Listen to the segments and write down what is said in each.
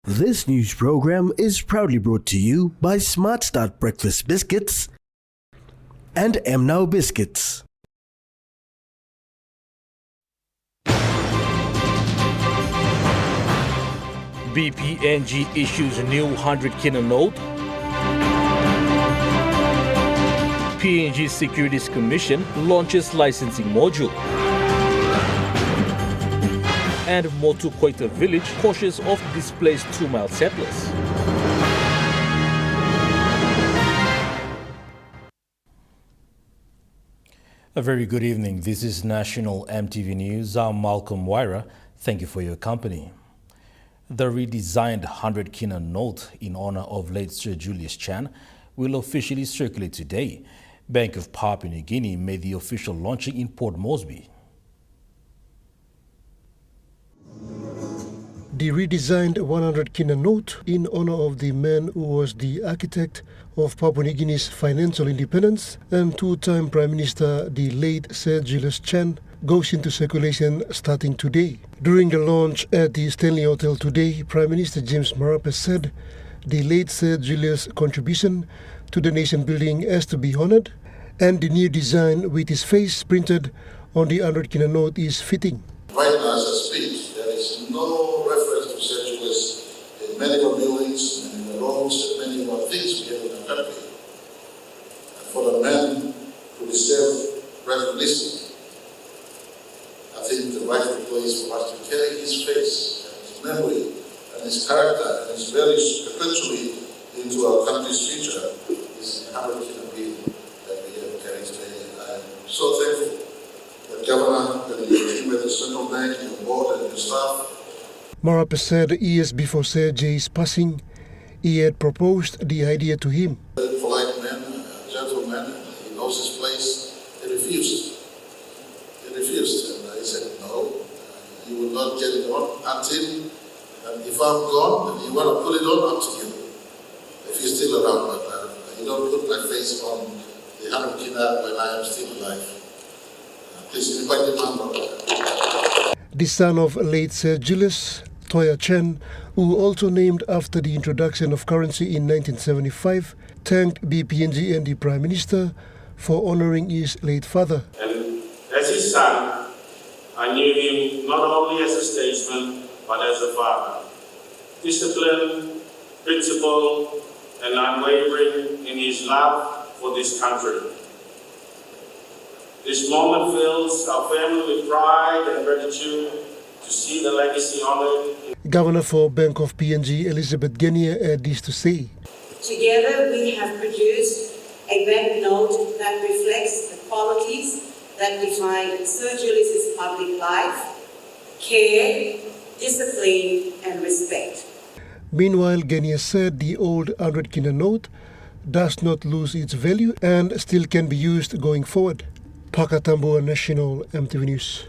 This news program is proudly brought to you by Smart Start Breakfast Biscuits and Now Biscuits. BPNG issues a new 100 kina note. PNG Securities Commission launches licensing module. And Motu Koita village cautious of displaced 2-mile settlers. A very good evening. This is National EMTV News. I'm Malcolm Wyra. Thank you for your company. The redesigned 100 kina note in honor of late Sir Julius Chan will officially circulate today. Bank of Papua New Guinea made the official launching in Port Moresby. The redesigned 100 kina note in honor of the man who was the architect of Papua New Guinea's financial independence and two-time Prime Minister, the late Sir Julius Chan, goes into circulation starting today. During the launch at the Stanley Hotel today, Prime Minister James Marape said the late Sir Julius' contribution to the nation building has to be honored, and the new design with his face printed on the 100 kina note is fitting. Right now as I speak, there is no reference to Sir Julius in many of our buildings and in the roads and many of our things we have in the country. And for the man who deserves recognition, I think the rightful place for us to carry his face and his memory and his character and his values perpetually into our country's future is the 100 kina bill that we have carried today. I am so thankful that Governor and the team at the Central Bank, your board and your staff. Marape said years before Sir J's passing, he had proposed the idea to him. A polite man, a gentleman, he knows his place. He refused. And I said, no, you will not get it on until, and if I'm gone, and you want to put it on, up to you. If you're still around, but you don't put my face on the 100 kina when I am still alive. Please invite the man. The son of late Sir Julius, Toya Chen, who also named after the introduction of currency in 1975, thanked BPNG and the Prime Minister for honoring his late father. And as his son, I knew him not only as a statesman, but as a father. Disciplined, principled, and unwavering in his love for this country. This moment fills our family with pride and gratitude to see the legacy honored. Governor for Bank of PNG, Elizabeth Genia, had this to say. Together we have produced a banknote that reflects the qualities that define Sir Julius's public life: care, discipline and respect. Meanwhile, Genia said the old 100 kina note does not lose its value and still can be used going forward. Pakatambua National EMTV News.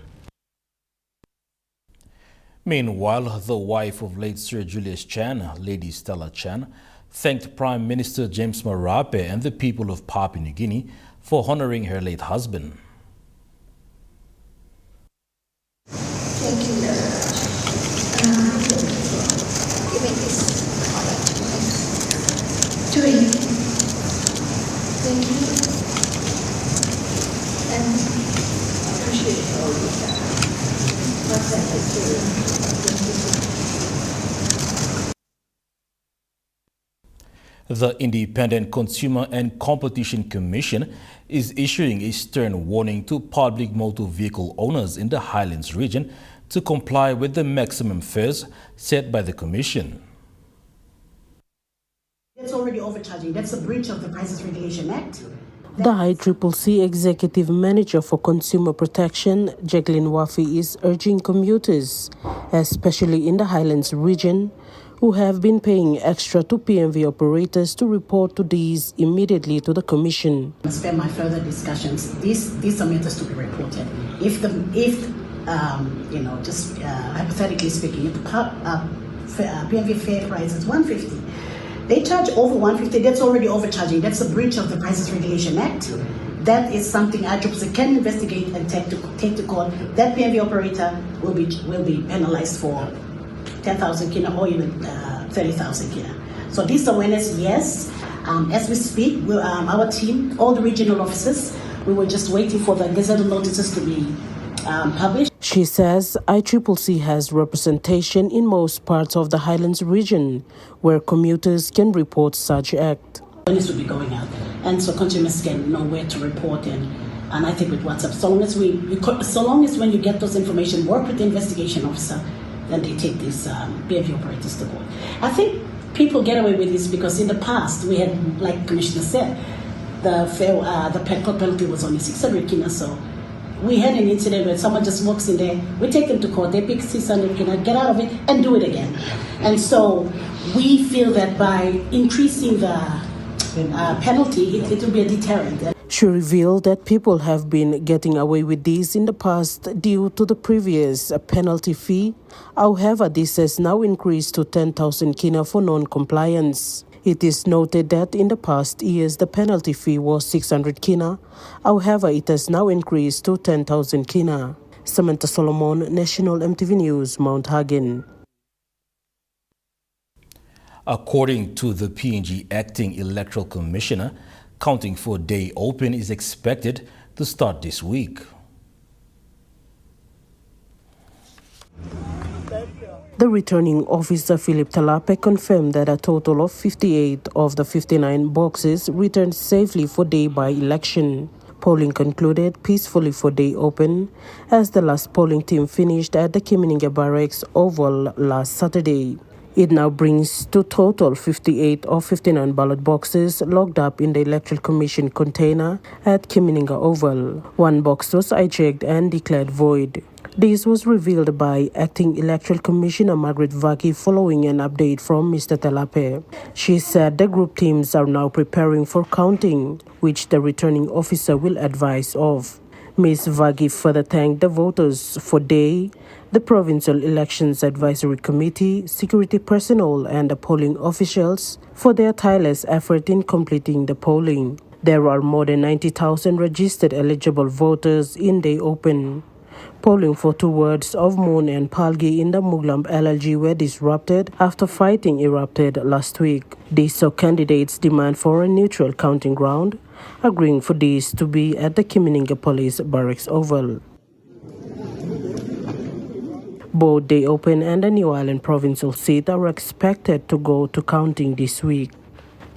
Meanwhile, the wife of late Sir Julius Chan, Lady Stella Chan, thanked Prime Minister James Marape and the people of Papua New Guinea for honoring her late husband. Thank you very much. Giving this honor to you. Thank you. And appreciate all you've done. The Independent Consumer and Competition Commission is issuing a stern warning to public motor vehicle owners in the Highlands region to comply with the maximum fares set by the Commission. That's already overcharging. That's a breach of the Prices Regulation Act. The ICCC Executive Manager for Consumer Protection, Jacqueline Wafi, is urging commuters, especially in the Highlands region, who have been paying extra to PMV operators to report to these immediately to the Commission. Spare my further discussions. These are matters to be reported. If hypothetically speaking, if the PMV fare price is 150. They charge over 150, that's already overcharging. That's a breach of the Prices Regulation Act. That is something ICCC can investigate and take to court. That PMV operator will be penalized for 10,000 kina or even 30,000 kina. So this awareness, yes, as we speak, our team, all the regional officers, we were just waiting for the gazette notices to be published. She says ICCC has representation in most parts of the Highlands region where commuters can report such act. Awareness will be going out, and so consumers can know where to report and I think with WhatsApp, so long as when you get those information, work with the investigation officer, then they take these BMV operators to court. I think people get away with this because in the past we had, like Commissioner said, the petrol penalty was only 600 kina. So we had an incident where someone just walks in there, we take them to court, they pick 600 kina, get out of it, and do it again. And so we feel that by increasing the penalty, it will be a deterrent. She revealed that people have been getting away with this in the past due to the previous penalty fee. However, this has now increased to 10,000 kina for non-compliance. It is noted that in the past years the penalty fee was 600 kina. However, it has now increased to 10,000 kina. Samantha Solomon, National EMTV News, Mount Hagen. According to the PNG Acting Electoral Commissioner, counting for day open is expected to start this week. The returning officer Philip Talape confirmed that a total of 58 of the 59 boxes returned safely for day by election. Polling concluded peacefully for day open as the last polling team finished at the Kimininga Barracks Oval last Saturday. It now brings to total 58 of 59 ballot boxes locked up in the Electoral Commission container at Kimininga Oval. One box was hijacked and declared void. This was revealed by Acting Electoral Commissioner Margaret Vaki following an update from Mr. Talape. She said the group teams are now preparing for counting, which the returning officer will advise of. Ms. Vagi further thanked the voters for day, the Provincial Elections Advisory Committee, security personnel and the polling officials for their tireless effort in completing the polling. There are more than 90,000 registered eligible voters in day open. Polling for 2 wards of Moon and Palgi in the Muglamp LLG were disrupted after fighting erupted last week. This saw candidates demand for a neutral counting ground, agreeing for this to be at the Kimininga Police Barracks Oval. Both Day Open and the New Island provincial seat are expected to go to counting this week.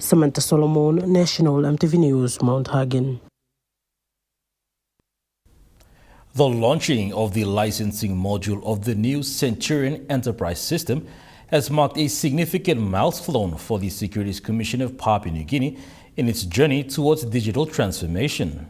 Samantha Solomon, National EMTV News, Mount Hagen. The launching of the licensing module of the new Centurion Enterprise System has marked a significant milestone for the Securities Commission of Papua New Guinea in its journey towards digital transformation.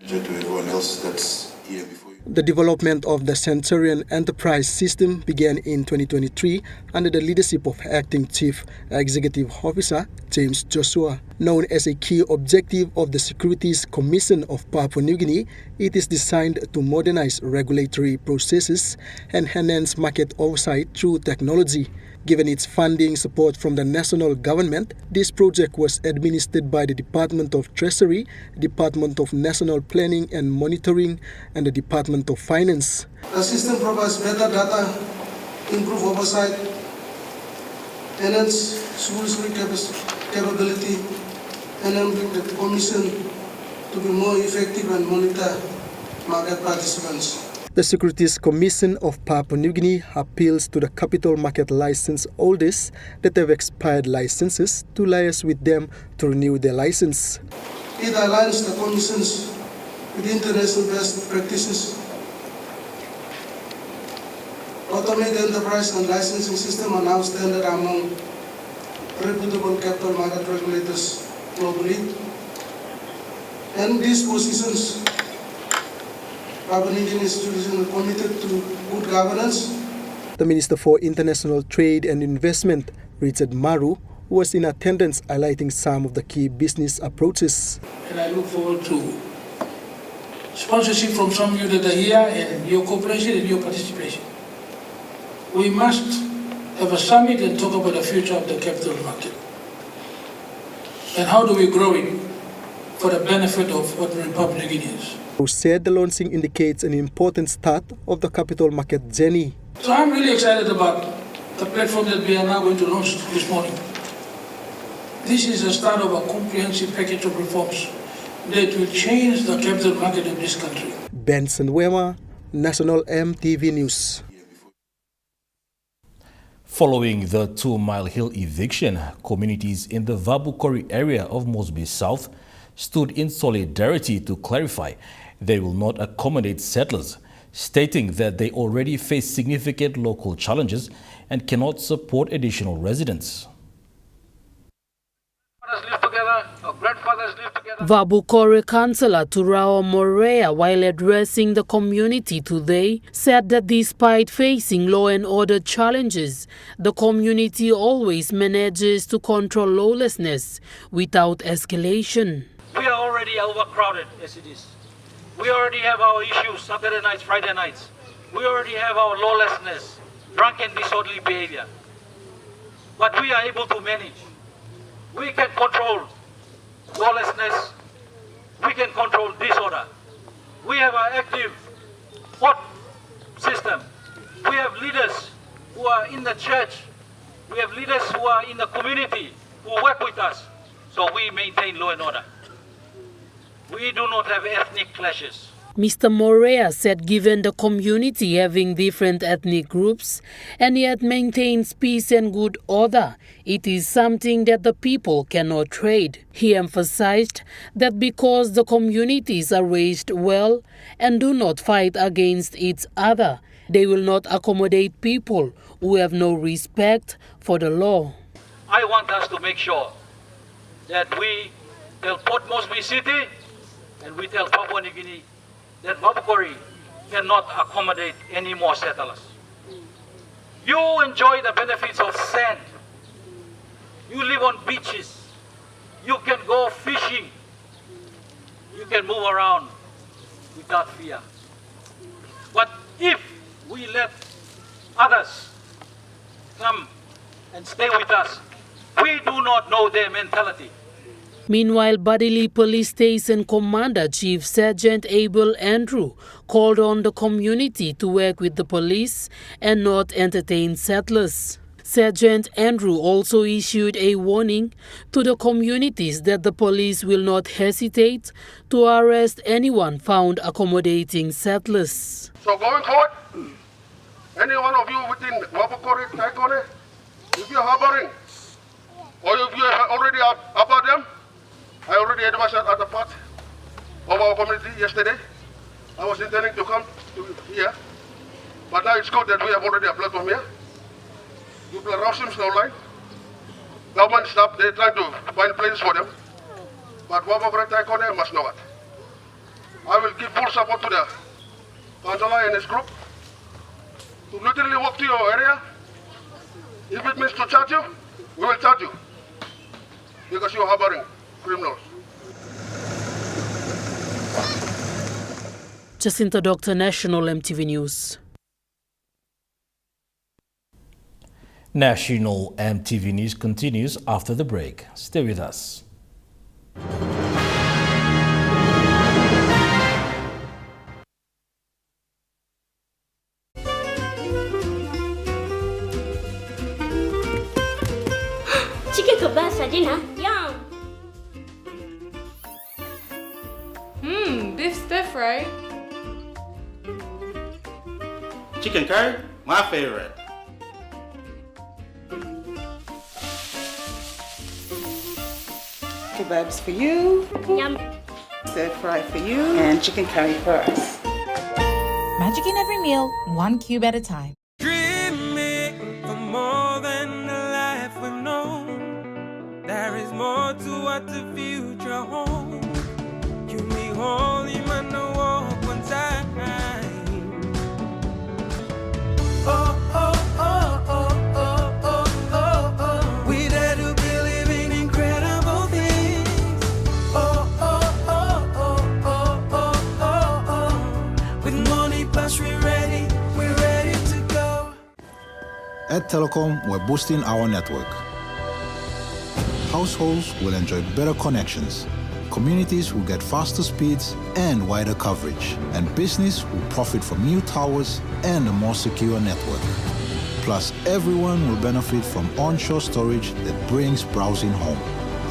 To everyone else that's here before you. The development of the Centurion Enterprise System began in 2023 under the leadership of Acting Chief Executive Officer James Joshua. Known as a key objective of the Securities Commission of Papua New Guinea, it is designed to modernize regulatory processes and enhance market oversight through technology. Given its funding support from the national government, this project was administered by the Department of Treasury, Department of National Planning and Monitoring, and the Department of Finance. The system provides better data, improve oversight, enhance supervisory capability, enabling the Commission to be more effective and monitor market participants. The Securities Commission of Papua New Guinea appeals to the capital market license holders that have expired licenses to liaise with them to renew their license. It aligns the Commissions with international best practices, automate the enterprise and licensing system are now standard among reputable capital market regulators globally, and these positions Papua New Guinea institutions are committed to good governance. The Minister for International Trade and Investment, Richard Maru, was in attendance highlighting some of the key business approaches. And I look forward to sponsorship from some of you that are here and your cooperation and your participation. We must have a summit and talk about the future of the capital market. And how do we grow it for the benefit of ordinary Papua New Guineans? Who said the launching indicates an important start of the capital market journey. So I'm really excited about the platform that we are now going to launch this morning. This is the start of a comprehensive package of reforms that will change the capital market in this country. Benson Wema, National EMTV News. Following the 2 Mile Hill eviction, communities in the Vabukori area of Mosby South stood in solidarity to clarify they will not accommodate settlers, stating that they already face significant local challenges and cannot support additional residents. Vabukori Councillor Turao Morea, while addressing the community today, said that despite facing law and order challenges, the community always manages to control lawlessness without escalation. We are already overcrowded as it is. We already have our issues Saturday nights, Friday nights. We already have our lawlessness, drunk and disorderly behavior. But we are able to manage. We can control lawlessness, we can control disorder. We have an active court system. We have leaders who are in the church. We have leaders who are in the community who work with us. So we maintain law and order. We do not have ethnic clashes. Mr. Morea said given the community having different ethnic groups and yet maintains peace and good order, it is something that the people cannot trade. He emphasized that because the communities are raised well and do not fight against each other, they will not accommodate people who have no respect for the law. I want us to make sure that we tell Port Moresby City and we tell Papua New Guinea that Vabukori cannot accommodate any more settlers. You enjoy the benefits of sand. You live on beaches. You can go fishing. You can move around without fear. But if we let others come and stay with us, we do not know their mentality. Meanwhile, Badili Police Station Commander Chief Sergeant Abel Andrew called on the community to work with the police and not entertain settlers. Sergeant Andrew also issued a warning to the communities that the police will not hesitate to arrest anyone found accommodating settlers. So going forward, any one of you within Vabukori, Taikone, if you're harboring or if you are already about them, I already advised at the part of our community yesterday. I was intending to come to here, but now it's good that we have already a platform here. People are Muslims online. Government staff, they're trying to find places for them. But Wabakore Taikone must know it. I will give full support to the councillor and his group to literally walk to your area. If it means to charge you, we will charge you because you're harboring criminals. Jacinta Doctor, National EMTV News. National EMTV News continues after the break. Stay with us. Chicken kebab for dinner. Yum. Beef stir fry. Chicken curry, my favorite. Kebabs for you. Yum. Stir fry for you. And chicken curry for us. Magic in every meal, one cube at a time. Dreaming for more than the life we've known. There is more to what the future holds. You be holy, man, no walk one time. Oh, oh, oh, oh, oh, oh, oh, oh. We dare to believe in incredible things. Oh, oh, oh, oh, oh, oh, oh, oh. With money plus we're ready to go. At Telecom, we're boosting our network. Households will enjoy better connections. Communities will get faster speeds and wider coverage. And business will profit from new towers and a more secure network. Plus, everyone will benefit from onshore storage that brings browsing home.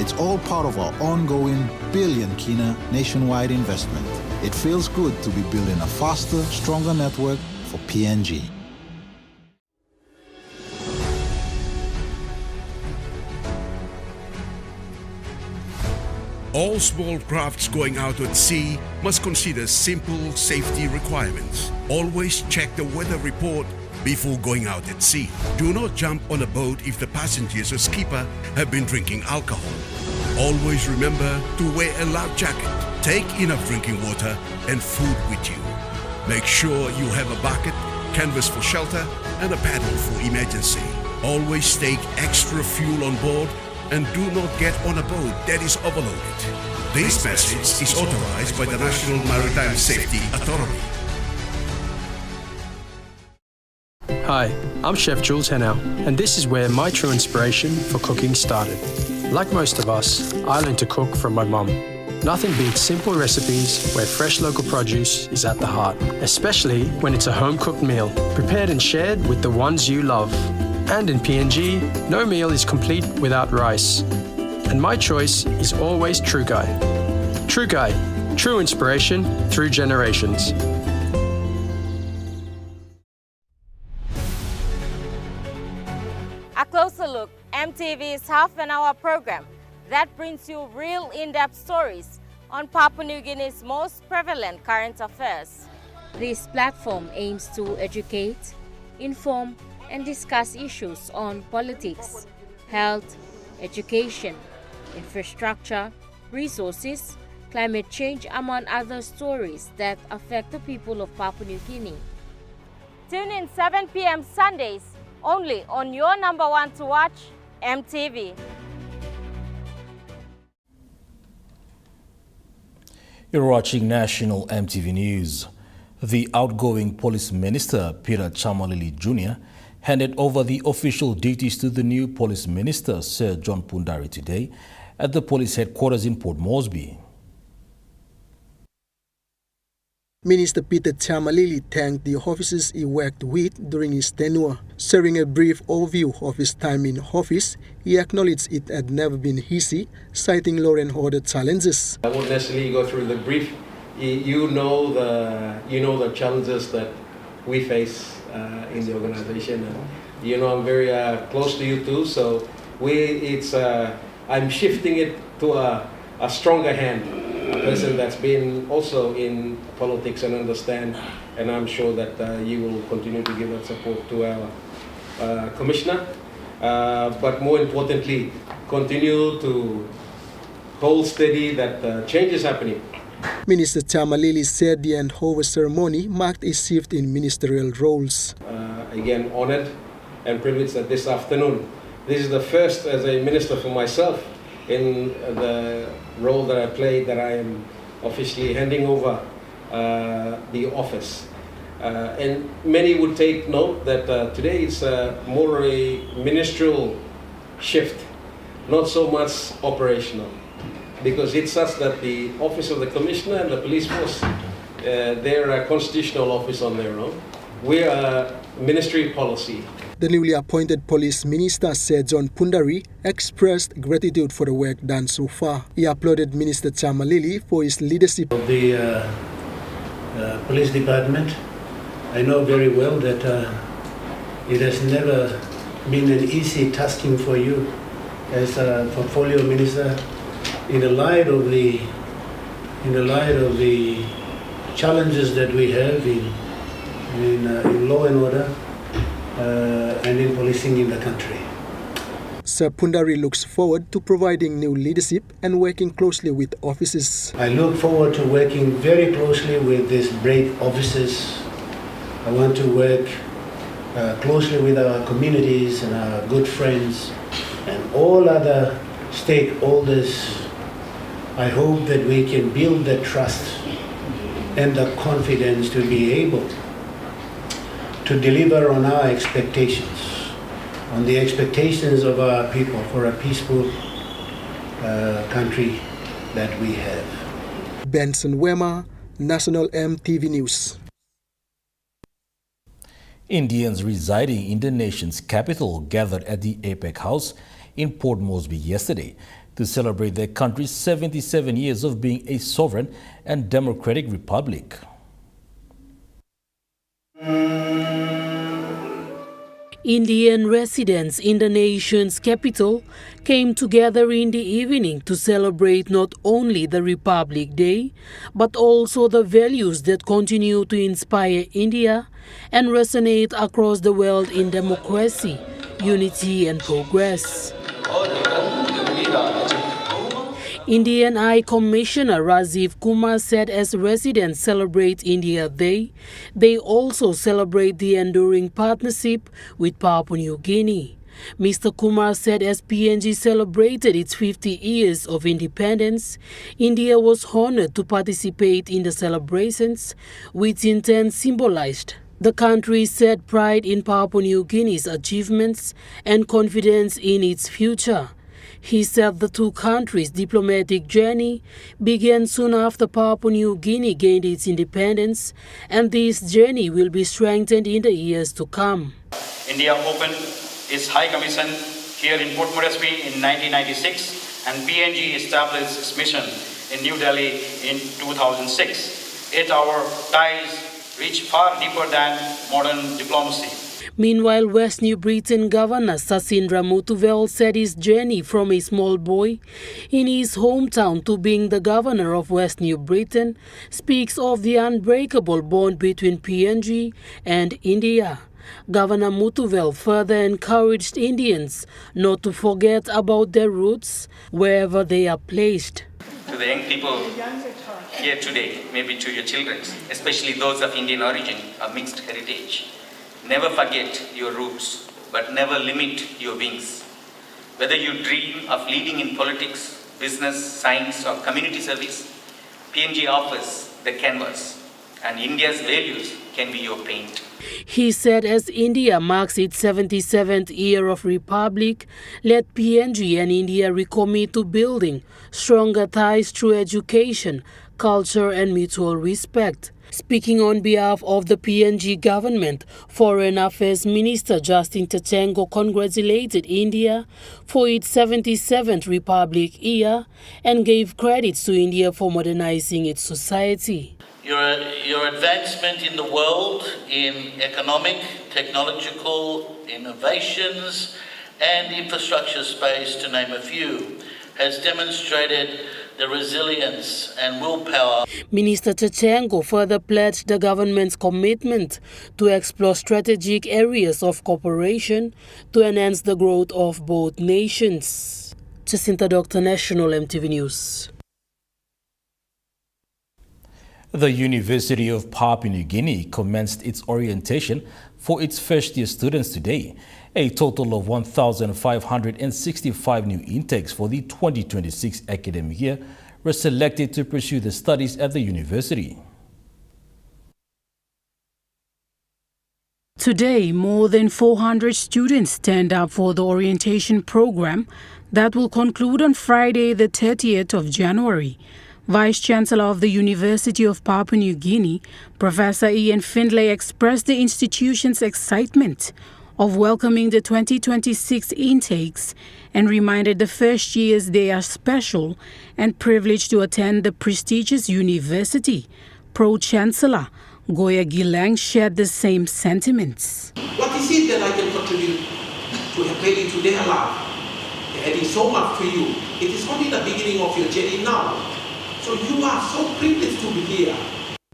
It's all part of our ongoing billion kina nationwide investment. It feels good to be building a faster, stronger network for PNG. All small crafts going out at sea must consider simple safety requirements. Always check the weather report before going out at sea. Do not jump on a boat if the passengers or skipper have been drinking alcohol. Always remember to wear a life jacket. Take enough drinking water and food with you. Make sure you have a bucket, canvas for shelter, and a paddle for emergency. Always take extra fuel on board and do not get on a boat that is overloaded. This message is authorized by the National Maritime Safety Authority. Hi, I'm Chef Jules Henao, and this is where my true inspiration for cooking started. Like most of us, I learned to cook from my mum. Nothing beats simple recipes where fresh local produce is at the heart, especially when it's a home-cooked meal, prepared and shared with the ones you love. And in PNG, no meal is complete without rice. And my choice is always Trugai. Trugai, true inspiration through generations. A closer look, MTV's half-an-hour program that brings you real in-depth stories on Papua New Guinea's most prevalent current affairs. This platform aims to educate, inform, and discuss issues on politics, health, education, infrastructure, resources, climate change, among other stories that affect the people of Papua New Guinea. Tune in 7 p.m. Sundays only on your number one to watch, MTV. You're watching National MTV News. The outgoing police minister, Peter Chamalili Jr., handed over the official duties to the new police minister, Sir John Pundari, today at the police headquarters in Port Moresby. Minister Peter Chamalili thanked the officers he worked with during his tenure. Sharing a brief overview of his time in office, he acknowledged it had never been easy, citing law and order challenges. I won't necessarily go through the brief. You know the challenges that we face in the organization. And, I'm very close to you too, so I'm shifting it to a stronger hand, a person that's been also in politics and understand, and I'm sure that you will continue to give that support to our commissioner, but more importantly, continue to hold steady that change is happening. Minister Chamalili said the handover ceremony marked a shift in ministerial roles. Again, honored and privileged that this afternoon, this is the first as a minister for myself in the role that I played, that I am officially handing over the office. And many would take note that today is more a ministerial shift, not so much operational, because it's such that the office of the commissioner and the police force, they're a constitutional office on their own. We are ministry policy. The newly appointed police minister, Sir John Pundari, expressed gratitude for the work done so far. He applauded Minister Chamalili for his leadership of the police department. I know very well that it has never been an easy tasking for you as a portfolio minister in the light of the challenges that we have in law and order and in policing in the country. Sir Pundari looks forward to providing new leadership and working closely with officers. I look forward to working very closely with these brave officers. I want to work closely with our communities and our good friends and all other stakeholders. I hope that we can build the trust and the confidence to be able to deliver on our expectations, on the expectations of our people for a peaceful country that we have. Benson Wema, National MTV News. Indians residing in the nation's capital gathered at the APEC House in Port Moresby yesterday to celebrate their country's 77 years of being a sovereign and democratic republic. Indian residents in the nation's capital came together in the evening to celebrate not only the Republic Day, but also the values that continue to inspire India and resonate across the world in democracy, unity and progress. Indian High Commissioner Rajiv Kumar said as residents celebrate India Day, they also celebrate the enduring partnership with Papua New Guinea. Mr. Kumar said as PNG celebrated its 50 years of independence, India was honored to participate in the celebrations, which in turn symbolized the country's shared pride in Papua New Guinea's achievements and confidence in its future. He said the two countries' diplomatic journey began soon after Papua New Guinea gained its independence, and this journey will be strengthened in the years to come. India opened its High Commission here in Port Moresby in 1996, and PNG established its mission in New Delhi in 2006. Yet our ties reach far deeper than modern diplomacy. Meanwhile, West New Britain Governor Sasindra Mutuvel said his journey from a small boy in his hometown to being the governor of West New Britain speaks of the unbreakable bond between PNG and India. Governor Mutuvel further encouraged Indians not to forget about their roots wherever they are placed. To the young people here today, maybe to your children, especially those of Indian origin or mixed heritage, never forget your roots, but never limit your wings. Whether you dream of leading in politics, business, science, or community service, PNG offers the canvas, and India's values can be your paint. He said as India marks its 77th year of republic, let PNG and India recommit to building stronger ties through education, culture, and mutual respect. Speaking on behalf of the PNG government, Foreign Affairs Minister Justin Tachengo congratulated India for its 77th Republic year and gave credits to India for modernizing its society. Your advancement in the world in economic, technological innovations and infrastructure space, to name a few, has demonstrated the resilience and willpower. Minister Tachengo further pledged the government's commitment to explore strategic areas of cooperation to enhance the growth of both nations. Jacinta Doctor, National EMTV News. The University of Papua New Guinea commenced its orientation for its first-year students today. A total of 1,565 new intakes for the 2026 academic year were selected to pursue the studies at the university. Today, more than 400 students stand up for the orientation program that will conclude on Friday, the 30th of January. Vice-Chancellor of the University of Papua New Guinea, Professor Ian Findlay, expressed the institution's excitement of welcoming the 2026 intakes and reminded the first years they are special and privileged to attend the prestigious university. Pro-Chancellor Goya Gilang shared the same sentiments. What is it that I can contribute to help into their life? Adding so much to you. It is only the beginning of your journey now. So you are so privileged to be here.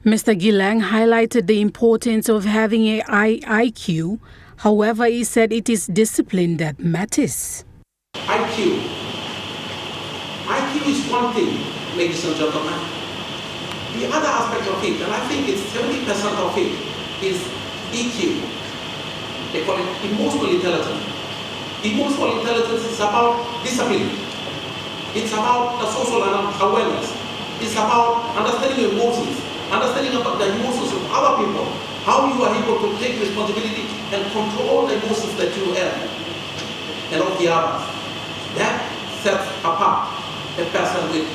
Mr. Gilang highlighted the importance of having a high IQ. However, he said it is discipline that matters. IQ is one thing, ladies and gentlemen. The other aspect of it, and I think it's 70% of it, is EQ. They call it emotional intelligence. Emotional intelligence is about discipline. It's about the social awareness. It's about understanding your emotions, understanding about the emotions of other people, how you are able to take responsibility and control the emotions that you have and of the others. That sets apart a person with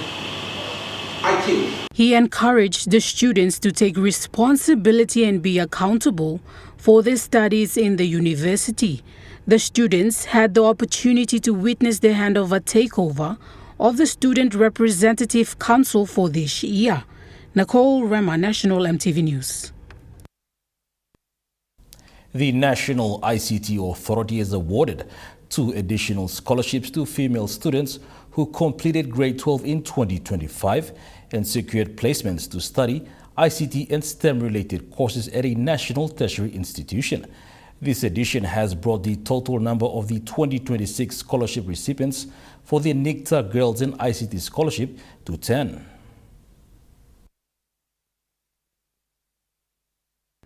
IQ. He encouraged the students to take responsibility and be accountable For their studies in the university, the students had the opportunity to witness the handover takeover of the Student Representative Council for this year. Nicole Rema, National EMTV News. The National ICT Authority has awarded 2 additional scholarships to female students who completed grade 12 in 2025 and secured placements to study ICT and STEM-related courses at a national tertiary institution. This addition has brought the total number of the 2026 scholarship recipients for the NICTA Girls in ICT Scholarship to 10.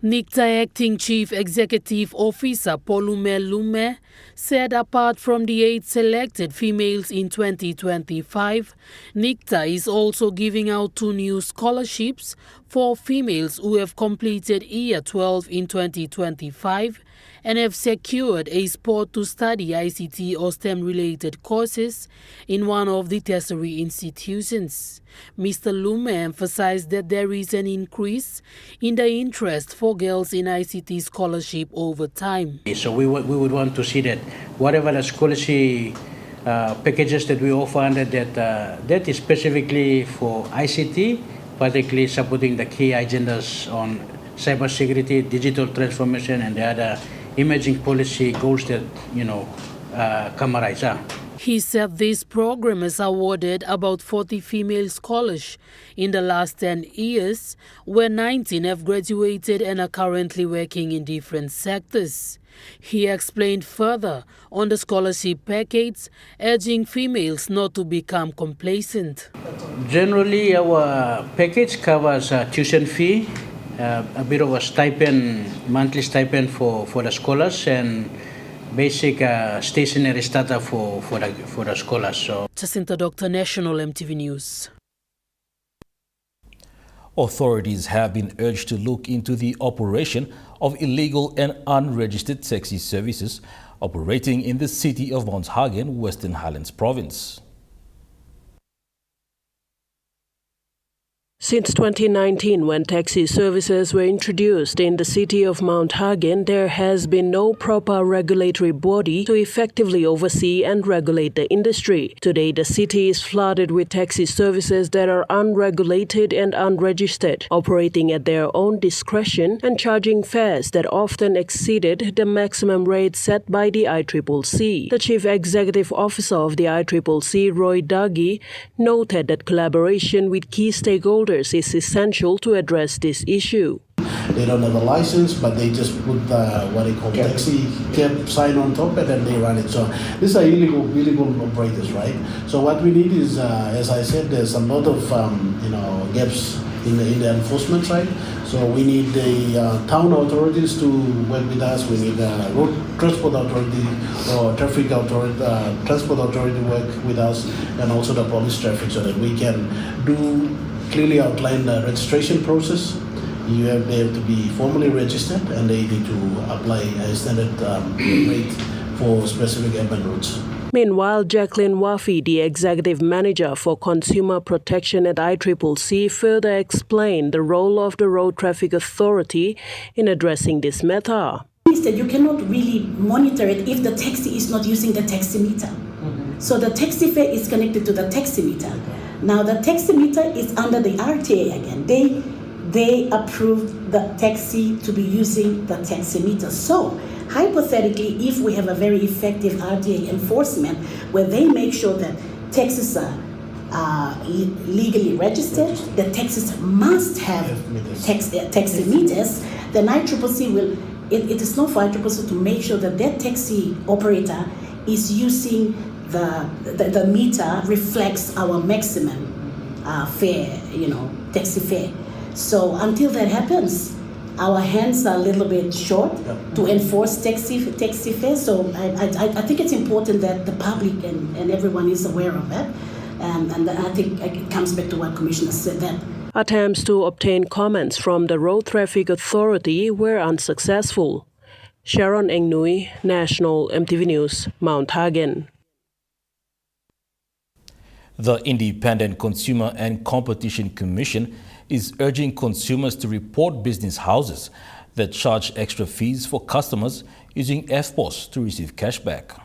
NICTA Acting Chief Executive Officer Polume Lume said apart from the 8 selected females in 2025, NICTA is also giving out 2 new scholarships for females who have completed Year 12 in 2025 and have secured a spot to study ICT or STEM-related courses in one of the tertiary institutions. Mr. Lume emphasized that there is an increase in the interest for girls in ICT scholarship over time. So we would want to see that whatever the scholarship packages that we offer under that is specifically for ICT, particularly supporting the key agendas on cybersecurity, digital transformation, and the other emerging policy goals that, Kamaraisa. He said this program has awarded about 40 female scholars in the last 10 years, where 19 have graduated and are currently working in different sectors. He explained further on the scholarship package, urging females not to become complacent. Generally, our package covers tuition fee, a bit of a stipend, monthly stipend for the scholars, and basic stationery starter for the scholars. So, Jacinta Doctor, National EMTV News. Authorities have been urged to look into the operation of illegal and unregistered taxi services operating in the city of Mount Hagen, Western Highlands Province. Since 2019, when taxi services were introduced in the city of Mount Hagen, there has been no proper regulatory body to effectively oversee and regulate the industry. Today, the city is flooded with taxi services that are unregulated and unregistered, operating at their own discretion and charging fares that often exceeded the maximum rate set by the ICCC. The Chief Executive Officer of the ICCC, Roy Dagi, noted that collaboration with key stakeholders is essential to address this issue. they don't have a license, but they just put what they call taxi cab sign on top and then they run it. So these are illegal operators, right? So what we need is, as I said, there's a lot of gaps in the enforcement side. So we need the town authorities to work with us. We need the road transport authority or traffic authority, transport authority work with us, and also the police traffic, so that we can do clearly outline the registration process. They have to be formally registered, and they need to apply a standard rate for specific urban routes. Meanwhile, Jacqueline Wafi, the Executive Manager for Consumer Protection at ICCC, further explained the role of the Road Traffic Authority in addressing this matter. That you cannot really monitor it if the taxi is not using the taximeter. So the taxi fare is connected to the taximeter. Now the taximeter is under the RTA again. They approved the taxi to be using the taximeter. So hypothetically, if we have a very effective RTA enforcement where they make sure that taxis are legally registered, the taxis must have taximeters, then ICCC will, it is not for ICCC to make sure that that taxi operator is using the meter reflects our maximum fare, taxi fare. So until that happens, our hands are a little bit short to enforce taxi fare. So I think it's important that the public and everyone is aware of that. And I think it comes back to what Commissioner said, that attempts to obtain comments from the Road Traffic Authority were unsuccessful. Sharon Engnui, National EMTV News, Mount Hagen. The Independent Consumer and Competition Commission is urging consumers to report business houses that charge extra fees for customers using EFTPOS to receive cashback.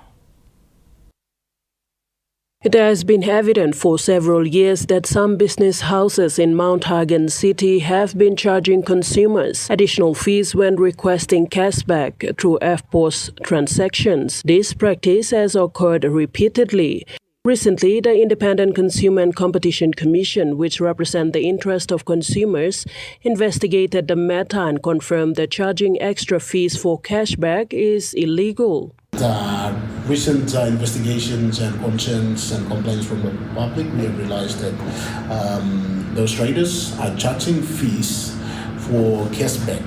It has been evident for several years that some business houses in Mount Hagen City have been charging consumers additional fees when requesting cashback through EFTPOS transactions. This practice has occurred repeatedly. Recently, the Independent Consumer and Competition Commission, which represents the interest of consumers, investigated the matter and confirmed that charging extra fees for cashback is illegal. Recent investigations and concerns and complaints from the public, we have realized that those traders are charging fees for cashback.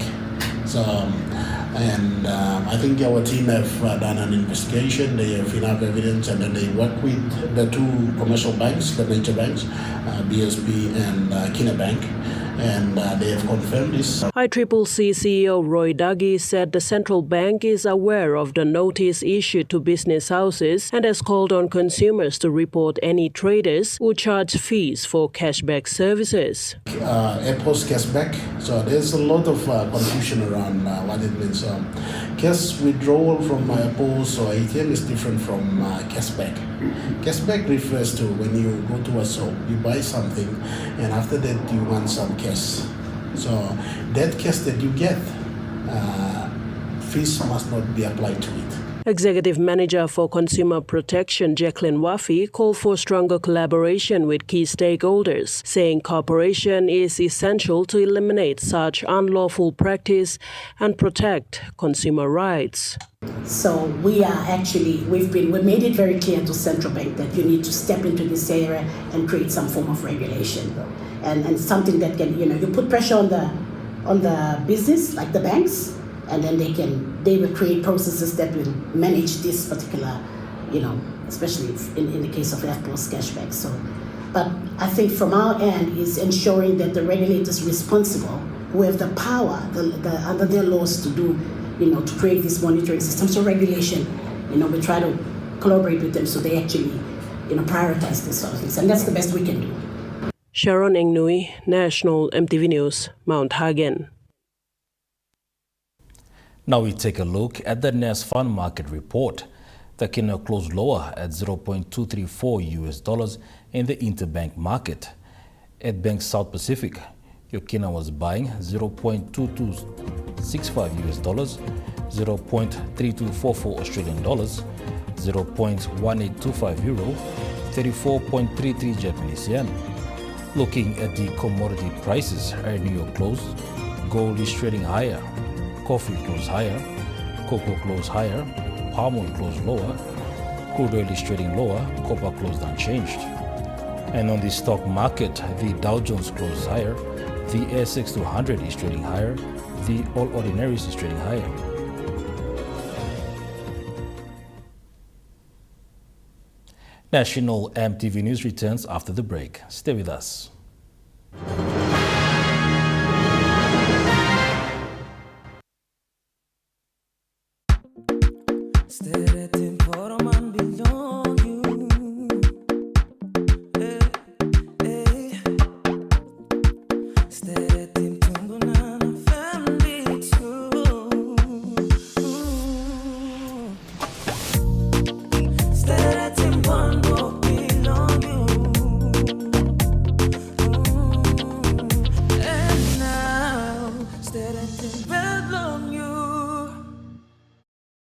I think our team have done an investigation. They have enough evidence, and then they work with the two commercial banks, the major banks, BSB and Kina Bank, and they have confirmed this. ICCC CEO Roy Duggie said the central bank is aware of the notice issued to business houses and has called on consumers to report any traders who charge fees for cashback services. EFTPOS cashback, so there's a lot of confusion around what it means. Cash withdrawal from EFTPOS or ATM is different from cashback. Cashback refers to when you go to a shop, you buy something, and after that you want some cash. So that cash that you get, fees must not be applied to it. Executive Manager for Consumer Protection Jacqueline Wafi called for stronger collaboration with key stakeholders, saying cooperation is essential to eliminate such unlawful practice and protect consumer rights. So we made it very clear to Central Bank that you need to step into this area and create some form of regulation, and something that can, you put pressure on the business, like the banks, and then they will create processes that will manage this particular, especially in the case of EFTPOS cashback. So, but I think from our end is ensuring that the regulators responsible, who have the power, under their laws to do, to create this monitoring system. So regulation, we try to collaborate with them so they actually, prioritize this sort of things, and that's the best we can do. Sharon Engnui, National EMTV News, Mount Hagen. Now we take a look at the NAS Fund Market Report. The Kina closed lower at $0.234 in the interbank market. At Bank South Pacific, your Kina was buying $0.2265, $0.3244 Australian dollars, 0.1825 euro, 34.33 Japanese yen. Looking at the commodity prices at New York close, gold is trading higher. Coffee closed higher, cocoa closed higher, palm oil closed lower, crude oil is trading lower, copper closed unchanged. And on the stock market, the Dow Jones closed higher, the ASX 200 is trading higher, the All Ordinaries is trading higher. National EMTV News returns after the break. Stay with us.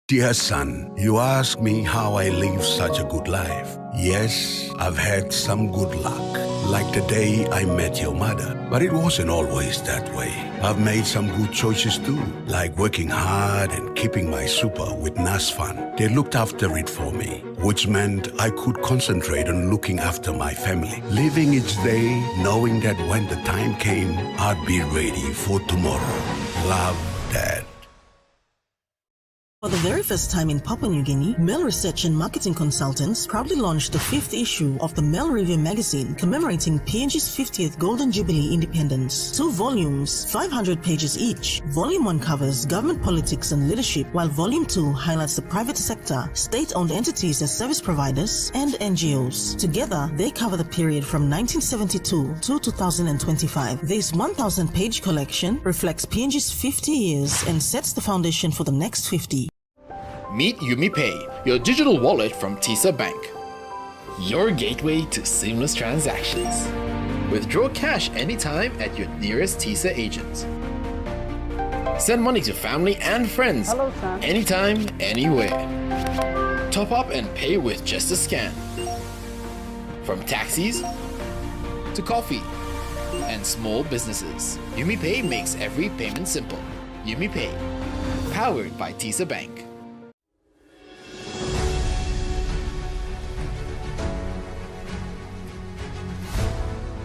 Dear son, you ask me how I live such a good life. Yes, I've had some good luck, like the day I met your mother. But it wasn't always that way. I've made some good choices too, like working hard and keeping my super with NASFAN. They looked after it for me, which meant I could concentrate on looking after my family, living each day knowing that when the time came, I'd be ready for tomorrow. Love, Dad. For the very first time in Papua New Guinea, Mail Research and Marketing Consultants proudly launched the 5th issue of the Mail Review magazine commemorating PNG's 50th Golden Jubilee independence. 2 volumes, 500 pages each. Volume 1 covers government politics and leadership, while Volume 2 highlights the private sector, state-owned entities as service providers, and NGOs. Together, they cover the period from 1972 to 2025. This 1,000-page collection reflects PNG's 50 years and sets the foundation for the next 50. Meet UmiPay, your digital wallet from TISA Bank. Your gateway to seamless transactions. Withdraw cash anytime at your nearest TISA agent. Send money to family and friends anytime, anywhere. Top up and pay with just a scan. From taxis to coffee and small businesses, UmiPay makes every payment simple. UmiPay, powered by TISA Bank.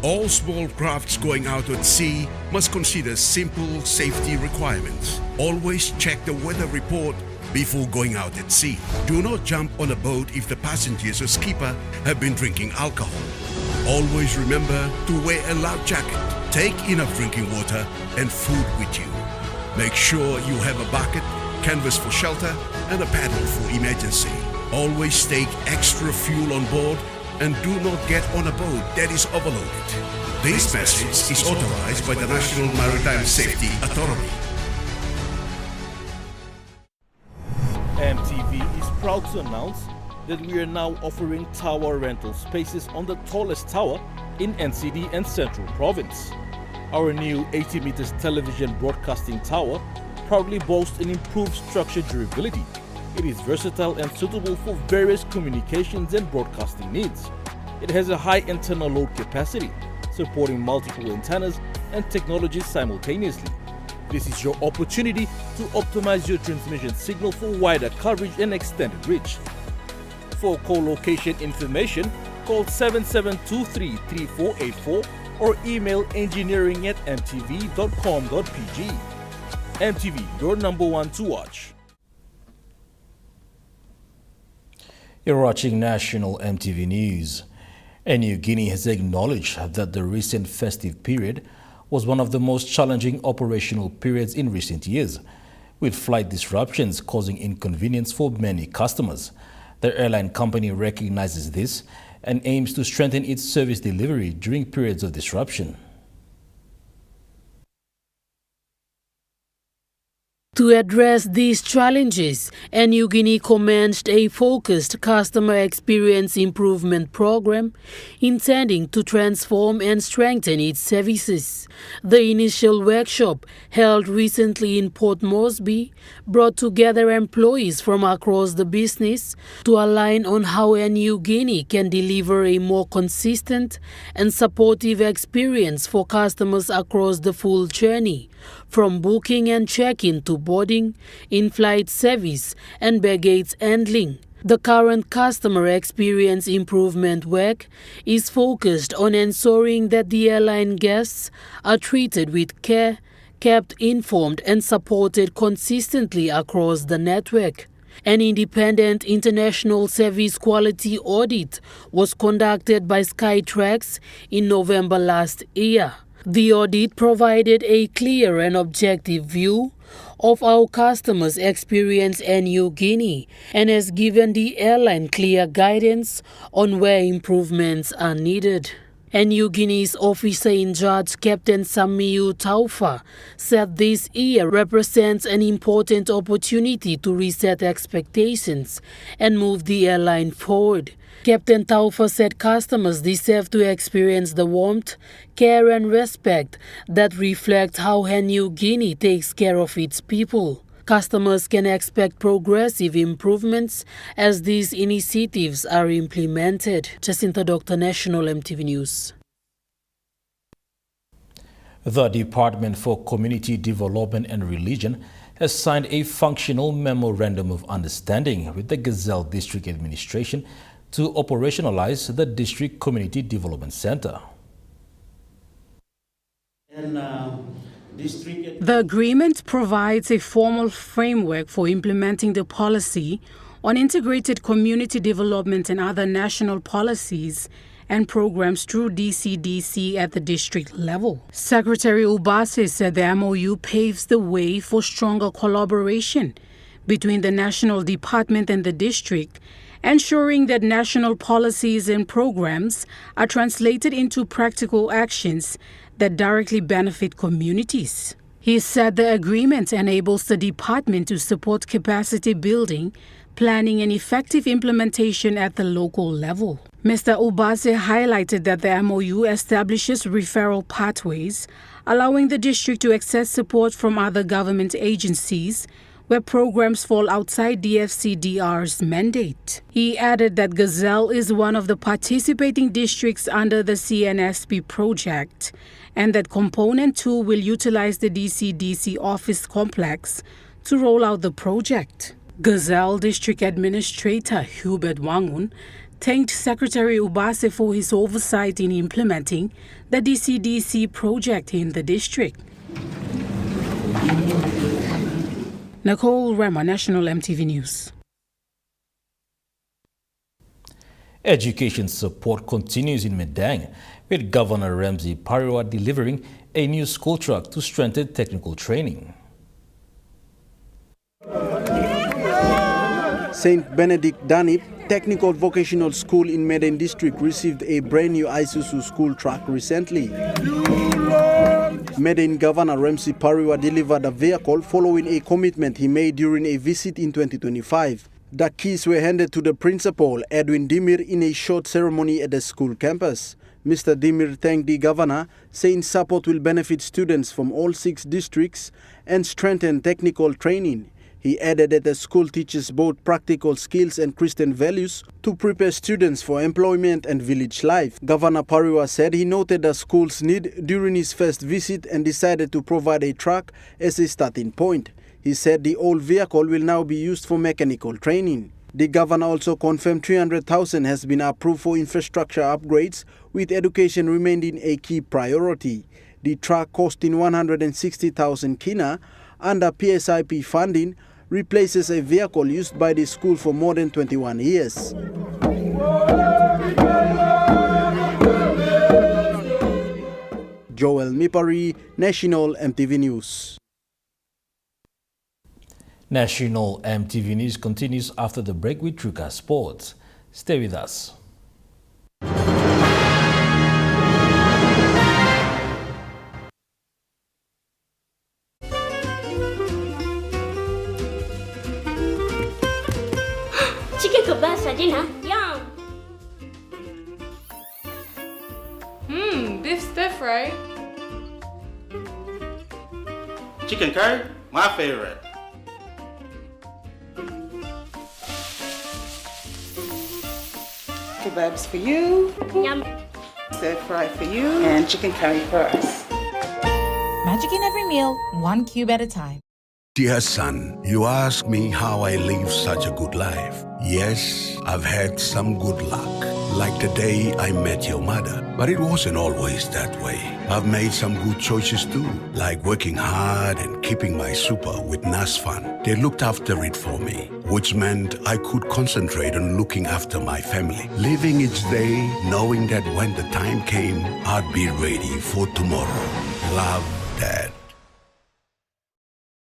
All small crafts going out at sea must consider simple safety requirements. Always check the weather report before going out at sea. Do not jump on a boat if the passengers or skipper have been drinking alcohol. Always remember to wear a life jacket. Take enough drinking water and food with you. Make sure you have a bucket, canvas for shelter, and a paddle for emergency. Always take extra fuel on board and do not get on a boat that is overloaded. This message is authorized by the National Maritime Safety Authority. EMTV is proud to announce that we are now offering tower rental spaces on the tallest tower in NCD and Central Province. Our new 80 meters television broadcasting tower proudly boasts an improved structure durability. It is versatile and suitable for various communications and broadcasting needs. It has a high internal load capacity, supporting multiple antennas and technologies simultaneously. This is your opportunity to optimize your transmission signal for wider coverage and extended reach. For co-location information, call 7723-3484 or email engineering@mtv.com.pg. MTV, your number one to watch. You're watching National MTV News. New Guinea has acknowledged that the recent festive period was one of the most challenging operational periods in recent years, with flight disruptions causing inconvenience for many customers. The airline company recognizes this and aims to strengthen its service delivery during periods of disruption. To address these challenges, New Guinea commenced a focused customer experience improvement program intending to transform and strengthen its services. The initial workshop, held recently in Port Moresby, brought together employees from across the business to align on how New Guinea can deliver a more consistent and supportive experience for customers across the full journey, from booking and check-in to boarding, in-flight service, and baggage handling. The current customer experience improvement work is focused on ensuring that the airline guests are treated with care, kept informed, and supported consistently across the network. An independent international service quality audit was conducted by Skytrax in November last year. The audit provided a clear and objective view of how customers experience New Guinea and has given the airline clear guidance on where improvements are needed. New Guinea's officer in charge, Captain Samiu Taufa, said this year represents an important opportunity to reset expectations and move the airline forward. Captain Taufa said customers deserve to experience the warmth, care and respect that reflect how New Guinea takes care of its people. Customers can expect progressive improvements as these initiatives are implemented. Jacinta Doctor, National MTV News. The Department for Community Development and Religion has signed a functional memorandum of understanding with the Gazelle District Administration to operationalize the District Community Development Center. And The agreement provides a formal framework for implementing the policy on integrated community development and other national policies and programs through DCDC at the district level. Secretary Ubase said the MOU paves the way for stronger collaboration between the national department and the district, ensuring that national policies and programs are translated into practical actions that directly benefit communities. He said the agreement enables the department to support capacity building, planning and effective implementation at the local level. Mr. Ubase highlighted that the MOU establishes referral pathways, allowing the district to access support from other government agencies where programs fall outside DFCDR's mandate. He added that Gazelle is one of the participating districts under the CNSP project, and that Component 2 will utilize the DCDC office complex to roll out the project. Gazelle District Administrator Hubert Wangun thanked Secretary Ubase for his oversight in implementing the DCDC project in the district. Nicole Rema, National EMTV News. Education support continues in Medang, with Governor Ramsey Pariwa delivering a new school truck to strengthen technical training. St. Benedict Danip Technical Vocational School in Medan District received a brand new Isuzu school truck recently. Medan Governor Ramsey Pariwa delivered a vehicle following a commitment he made during a visit in 2025. The keys were handed to the principal, Edwin Dimir, in a short ceremony at the school campus. Mr. Dimir thanked the governor, saying support will benefit students from all 6 districts and strengthen technical training. He added that the school teaches both practical skills and Christian values to prepare students for employment and village life. Governor Pariwa said he noted the school's need during his first visit and decided to provide a truck as a starting point. He said the old vehicle will now be used for mechanical training. The governor also confirmed 300,000 has been approved for infrastructure upgrades, with education remaining a key priority. The truck, costing 160,000 kina under PSIP funding, replaces a vehicle used by the school for more than 21 years. Joel Mipari, National EMTV News. National EMTV News continues after the break with Truka Sports. Stay with us. Chicken kebab for dinner. Yum. Beef stir fry. Chicken curry, my favorite. Kebabs for you. Yum. Stir fry for you. And chicken curry for us. Magic in every meal, 1 cube at a time. Dear son, you ask me how I live such a good life. Yes, I've had some good luck, like the day I met your mother. But it wasn't always that way. I've made some good choices too, like working hard and keeping my super with NASFAN. They looked after it for me, which meant I could concentrate on looking after my family. Living each day, knowing that when the time came, I'd be ready for tomorrow. Love, Dad.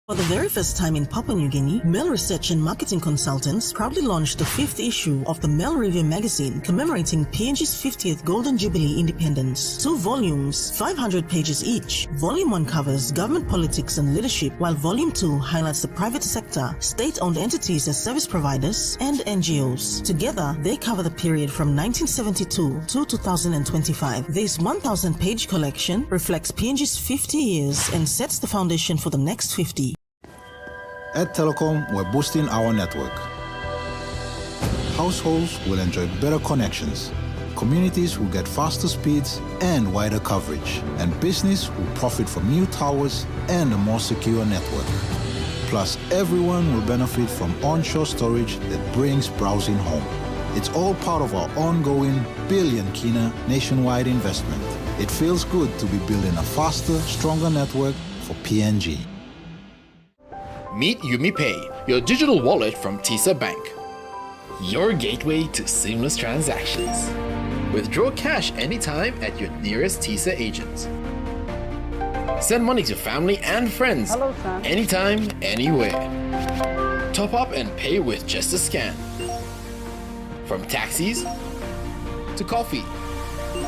For the very first time in Papua New Guinea, Mail Research and Marketing Consultants proudly launched the 5th issue of the Mail Review magazine commemorating PNG's 50th Golden Jubilee independence. 2 volumes, 500 pages each. Volume 1 covers government politics and leadership, while Volume 2 highlights the private sector, state-owned entities as service providers, and NGOs. Together, they cover the period from 1972 to 2025. This 1,000-page collection reflects PNG's 50 years and sets the foundation for the next 50. At Telecom, we're boosting our network. Households will enjoy better connections. Communities will get faster speeds and wider coverage. And business will profit from new towers and a more secure network. Plus, everyone will benefit from onshore storage that brings browsing home. It's all part of our ongoing billion kina nationwide investment. It feels good to be building a faster, stronger network for PNG. Meet UmiPay, your digital wallet from TISA Bank. Your gateway to seamless transactions. Withdraw cash anytime at your nearest TISA agent. Send money to family and friends anytime, anywhere. Top up and pay with just a scan. From taxis to coffee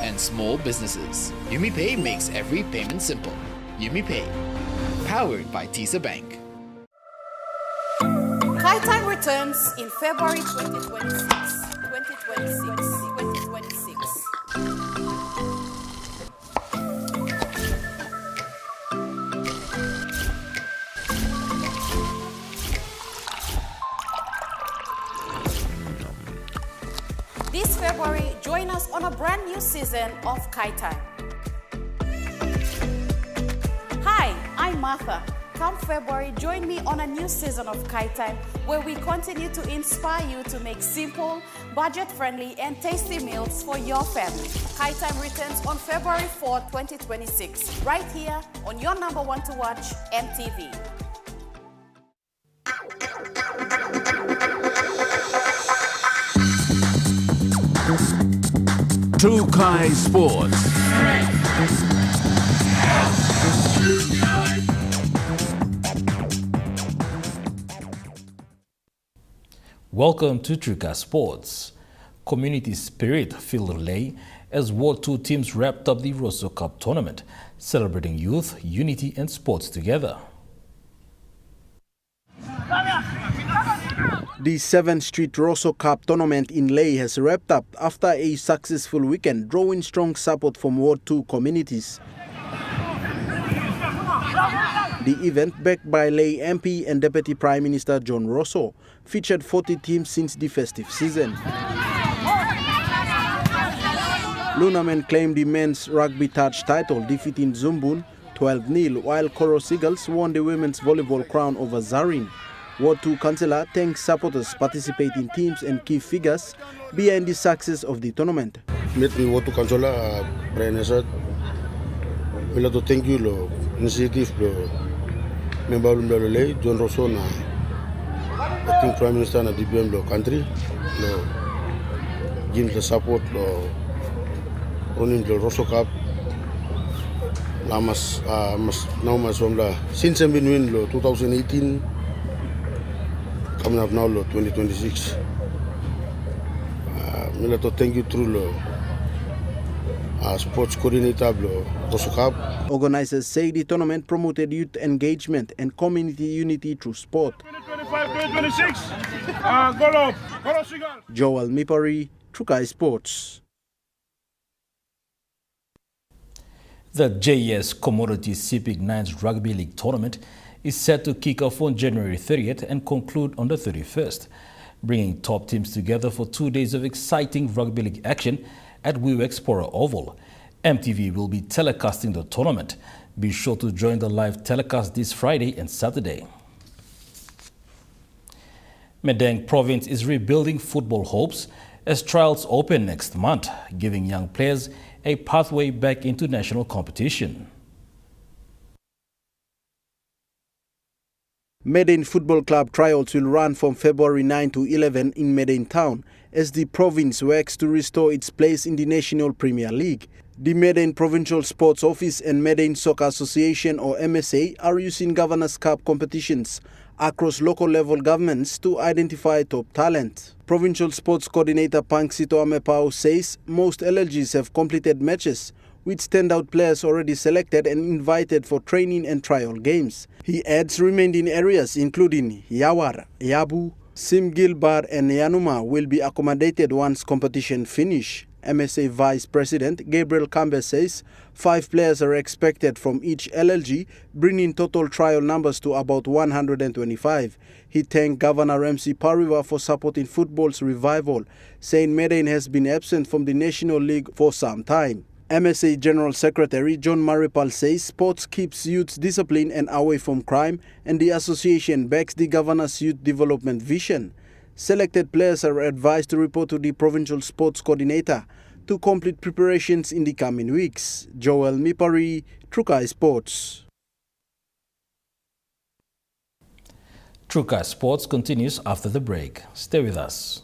and small businesses, UmiPay makes every payment simple. UmiPay, powered by TISA Bank. High Time returns in February 2026. 2026. This February, join us on a brand new season of Kai Time. Hi, I'm Martha. Come February, join me on a new season of Kai Time, where we continue to inspire you to make simple, budget-friendly, and tasty meals for your family. Kai Time returns on February 4, 2026, right here on your number one to watch, EMTV. True Kai Sports. Welcome to Truka Sports. Community Spirit Field Relay as World 2 teams wrapped up the Rosso Cup tournament, celebrating youth, unity and sports together. The 7th Street Rosso Cup tournament in Leh has wrapped up after a successful weekend, drawing strong support from Ward 2 communities. The event, backed by Leh MP and Deputy Prime Minister John Rosso, featured 40 teams since the festive season. Lunamen claimed the men's rugby touch title, defeating Zumbun 12-0, while Koro Seagulls won the women's volleyball crown over Zarin. Ward 2 Councillor thanks supporters, participating teams and key figures behind the success of the tournament. Met me Ward 2 Councillor Brian Esat. We like to thank you lo initiative lo member lo Leh John Rosso na acting Prime Minister na DBM lo country lo give the support lo running the Rosso Cup. La mas since I've been win lo 2018. Coming up now, 2026. I'd like to thank you through sports coordinator, Rosso Cup. Organizers say the tournament promoted youth engagement and community unity through sport. 2025-2026, Joel Mipari, Trukai Sports. The JS Commodities CPIC 9's Rugby League tournament is set to kick off on January 30th and conclude on the 31st, bringing top teams together for 2 days of exciting rugby league action at Explorer Oval. EMTV will be telecasting the tournament. Be sure to join the live telecast this Friday and Saturday. Madang Province is rebuilding football hopes as trials open next month, giving young players a pathway back into national competition. Medan Football Club trials will run from February 9 to 11 in Medan Town as the province works to restore its place in the National Premier League. The Medan Provincial Sports Office and Medan Soccer Association or MSA are using Governors' Cup competitions across local level governments to identify top talent. Provincial Sports Coordinator Pangsito Amepao says most LLGs have completed matches, with standout players already selected and invited for training and trial games. He adds remaining areas including Yawar, Yabu, Simgilbar and Yanuma will be accommodated once competition finish. MSA Vice President Gabriel Kambe says 5 players are expected from each LLG, bringing total trial numbers to about 125. He thanked Governor MC Pariwa for supporting football's revival, saying Medan has been absent from the National League for some time. MSA General Secretary John Maripal says sports keeps youths disciplined and away from crime, and the association backs the Governor's youth development vision. Selected players are advised to report to the Provincial Sports Coordinator to complete preparations in the coming weeks. Joel Mipari, Trukai Sports. Trukai Sports continues after the break. Stay with us.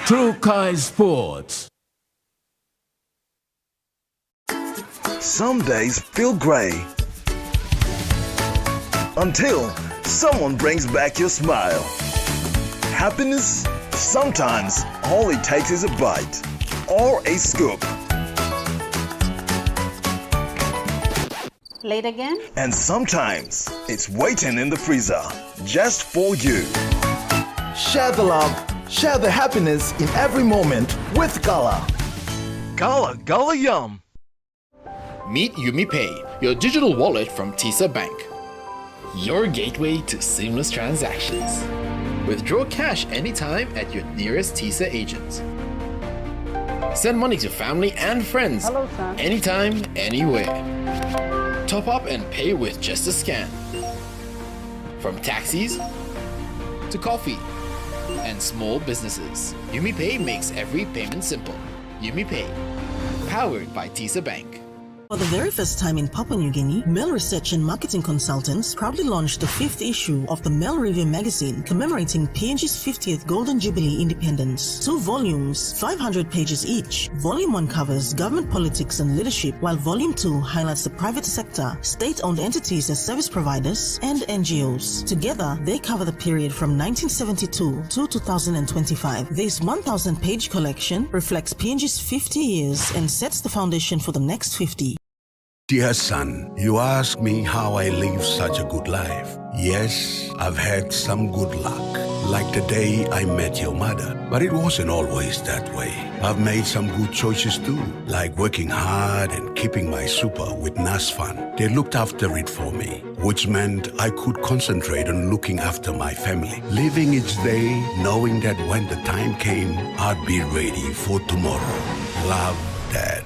Trukai Sports. Some days feel grey until someone brings back your smile. Happiness, sometimes all it takes is a bite or a scoop. Late again? And sometimes it's waiting in the freezer just for you. Share the love, share the happiness in every moment with Gala. Gala Yum. Meet UmiPay, your digital wallet from TISA Bank. Your gateway to seamless transactions. Withdraw cash anytime at your nearest TISA agent. Send money to family and friends. Hello, son. Anytime, anywhere. Top up and pay with just a scan. From taxis to coffee and small businesses, UmiPay makes every payment simple. UmiPay, powered by TISA Bank. For the very first time in Papua New Guinea, Mail Research and Marketing Consultants proudly launched the 5th issue of the Mail Review magazine commemorating PNG's 50th Golden Jubilee independence. 2 volumes, 500 pages each. Volume 1 covers government politics and leadership, while Volume 2 highlights the private sector, state-owned entities as service providers, and NGOs. Together, they cover the period from 1972 to 2025. This 1,000-page collection reflects PNG's 50 years and sets the foundation for the next 50. Dear son, you ask me how I live such a good life. Yes, I've had some good luck, like the day I met your mother. But it wasn't always that way. I've made some good choices too, like working hard and keeping my super with NASFAN. They looked after it for me, which meant I could concentrate on looking after my family. Living each day, knowing that when the time came, I'd be ready for tomorrow. Love, Dad.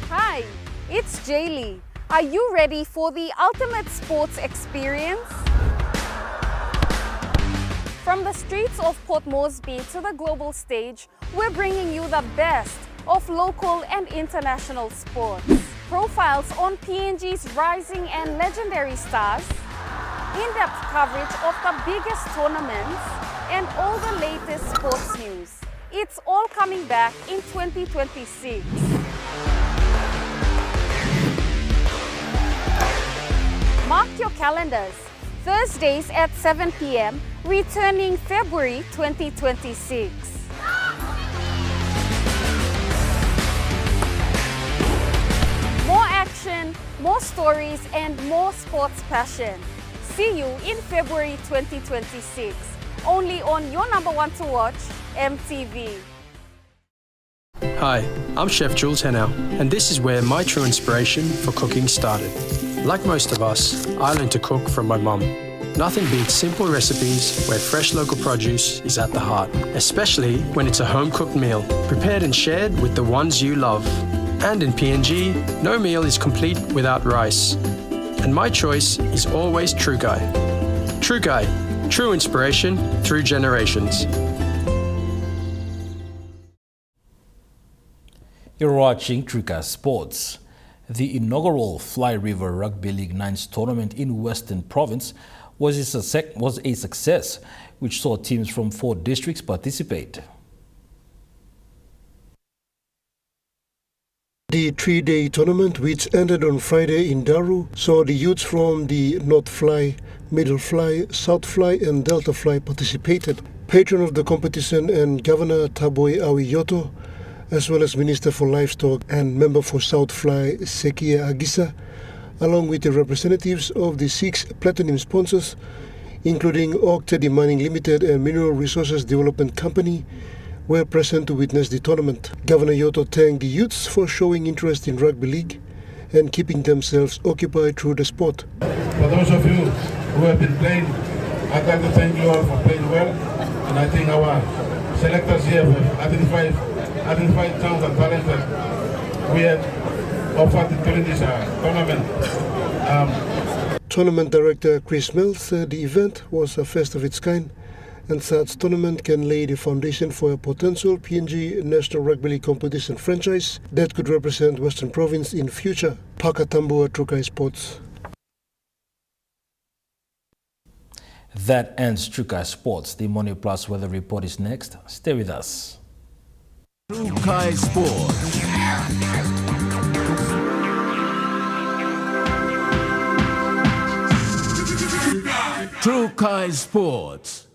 Hi, it's Jaylee. Are you ready for the ultimate sports experience? From the streets of Port Moresby to the global stage, we're bringing you the best of local and international sports. Profiles on PNG's rising and legendary stars, in-depth coverage of the biggest tournaments, and all the latest sports news. It's all coming back in 2026. Mark your calendars. Thursdays at 7 p.m., returning February 2026. More action, more stories, and more sports passion. See you in February 2026. Only on your #1 to watch, EMTV. Hi, I'm Chef Jules Henao, and this is where my true inspiration for cooking started. Like most of us, I learned to cook from my mum. Nothing beats simple recipes where fresh local produce is at the heart, especially when it's a home-cooked meal, prepared and shared with the ones you love. And in PNG, no meal is complete without rice. And my choice is always Trukai. Trukai, true inspiration through generations. You're watching Trukai Sports. The inaugural Fly River Rugby League 9s tournament in Western Province was a success, which saw teams from 4 districts participate. The 3-day tournament, which ended on Friday in Daru, saw the youths from the North Fly, Middle Fly, South Fly and Delta Fly participated. Patron of the competition and Governor Taboy Awiyoto, as well as Minister for Livestock and Member for South Fly Sekia Agisa, along with the representatives of the 6 platinum sponsors, including Ork Teddy Mining Limited and Mineral Resources Development Company, were present to witness the tournament. Governor Yoto thanked the youths for showing interest in rugby league and keeping themselves occupied through the sport. For those of you who have been playing, I'd like to thank you all for playing well, and I think our selectors here have identified towns and talent that we have offered during this tournament. Tournament director Chris Mills said the event was a first of its kind and such tournament can lay the foundation for a potential PNG National Rugby League competition franchise that could represent Western Province in future. Pakatambua Trukai Sports. That ends Trukai Sports. The Money Plus weather report is next. Stay with us. Trukai Sports. Trukai Sports.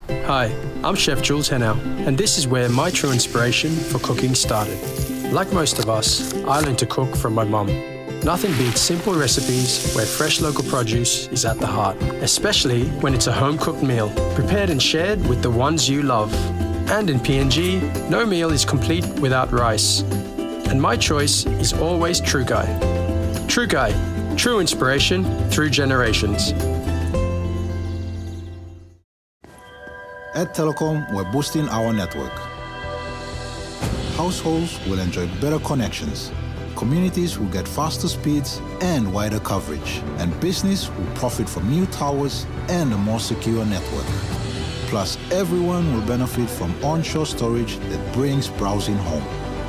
Hi, I'm Chef Jules Henao, and this is where my true inspiration for cooking started. Like most of us, I learned to cook from my mum. Nothing beats simple recipes where fresh local produce is at the heart, especially when it's a home-cooked meal, prepared and shared with the ones you love. And in PNG, no meal is complete without rice. And my choice is always Trukai. Trukai, true inspiration through generations. At Telecom, we're boosting our network. Households will enjoy better connections. Communities will get faster speeds and wider coverage. And business will profit from new towers and a more secure network. Plus, everyone will benefit from onshore storage that brings browsing home.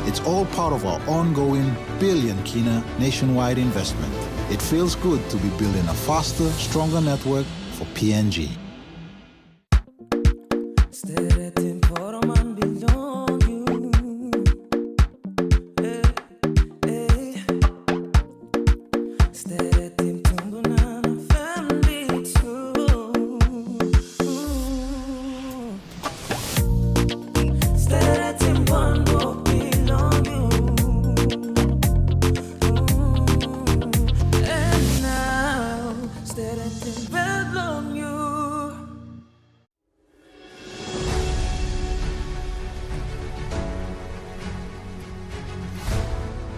It's all part of our ongoing billion kina nationwide investment. It feels good to be building a faster, stronger network for PNG.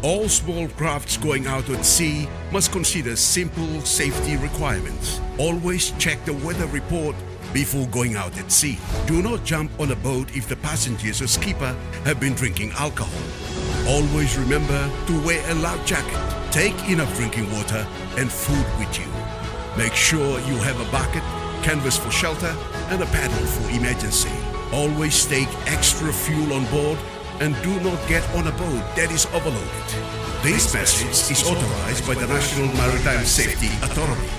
All small crafts going out at sea must consider simple safety requirements. Always check the weather report before going out at sea. Do not jump on a boat if the passengers or skipper have been drinking alcohol. Always remember to wear a life jacket. Take enough drinking water and food with you. Make sure you have a bucket, canvas for shelter, and a paddle for emergency. Always take extra fuel on board and do not get on a boat that is overloaded. This message is authorized by the National Maritime Safety Authority.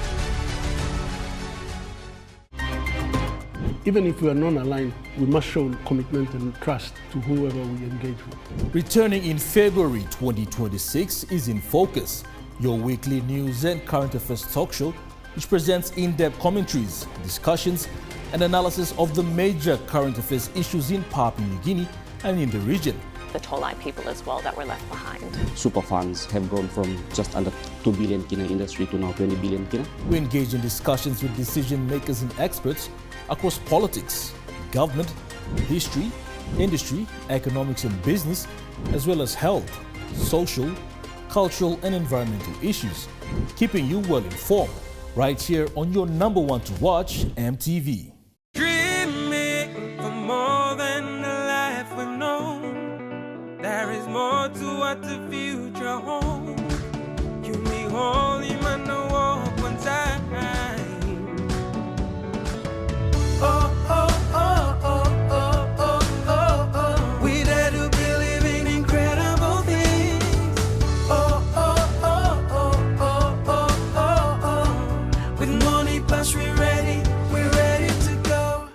Even if we are non-aligned, we must show commitment and trust to whoever we engage with. Returning in February 2026 is In Focus, your weekly news and current affairs talk show, which presents in-depth commentaries, discussions, and analysis of the major current affairs issues in Papua New Guinea and in the region. The Tolai people as well that were left behind. Super funds have grown from just under 2 billion kina industry to now 20 billion kina. We engage in discussions with decision makers and experts across politics, government, history, industry, economics and business, as well as health, social, cultural and environmental issues, keeping you well informed right here on your number one to watch, EMTV. Dreaming for more than the life we've known. There is more to what the future holds. You me holy man, no walk one time. Oh, oh, oh, oh, oh, oh, oh, oh. We dare to believe in incredible things. Oh, oh, oh, oh, oh, oh, oh, oh. With money plus we're ready to go.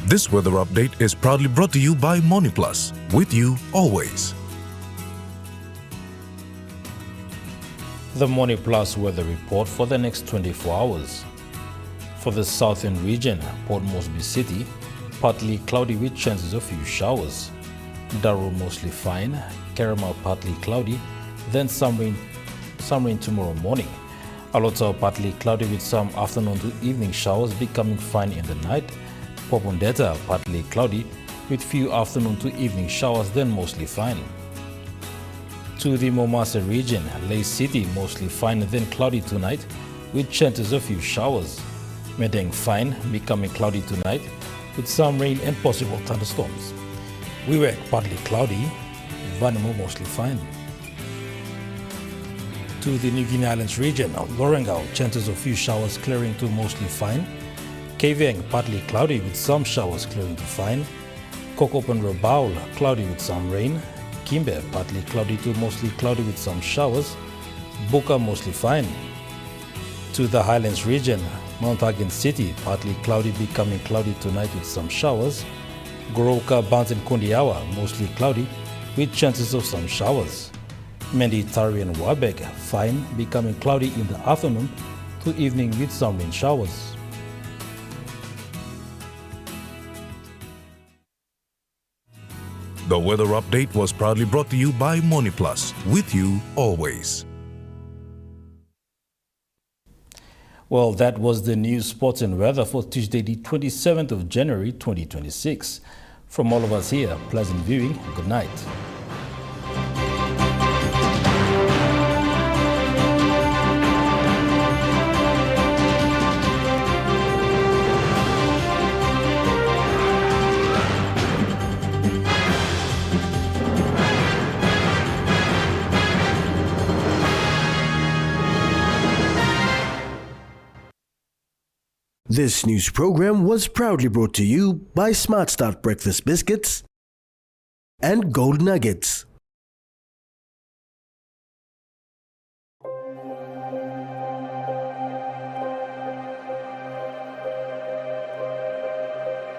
This weather update is proudly brought to you by Money Plus, with you always. The Money Plus weather report for the next 24 hours. For the southern region, Port Moresby City, partly cloudy with chances of few showers. Darul mostly fine, Karamau partly cloudy, then some rain tomorrow morning. Alota partly cloudy with some afternoon to evening showers becoming fine in the night. Popondetta partly cloudy with few afternoon to evening showers, then mostly fine. To the Momasa region, Lay City mostly fine, then cloudy tonight with chances of few showers. Medeng fine, becoming cloudy tonight with some rain and possible thunderstorms. Wewak partly cloudy, Vanimo mostly fine. To the New Guinea Islands region, Lorengau, chances of few showers clearing to mostly fine. Kavieng, partly cloudy with some showers clearing to fine. Kokopen Rabaul, cloudy with some rain. Kimbe, partly cloudy to mostly cloudy with some showers. Buka, mostly fine. To the Highlands region, Mount Hagen City, partly cloudy becoming cloudy tonight with some showers. Goroka, Bans and Kondiawa, mostly cloudy with chances of some showers. Mendi, Tari and Wabeg, fine, becoming cloudy in the afternoon to evening with some rain showers. The weather update was proudly brought to you by MoneyPlus, with you always. Well, that was the news, sports and weather for Tuesday, the 27th of January, 2026. From all of us here, pleasant viewing. Good night. This news program was proudly brought to you by Smart Start Breakfast Biscuits and Gold Nuggets.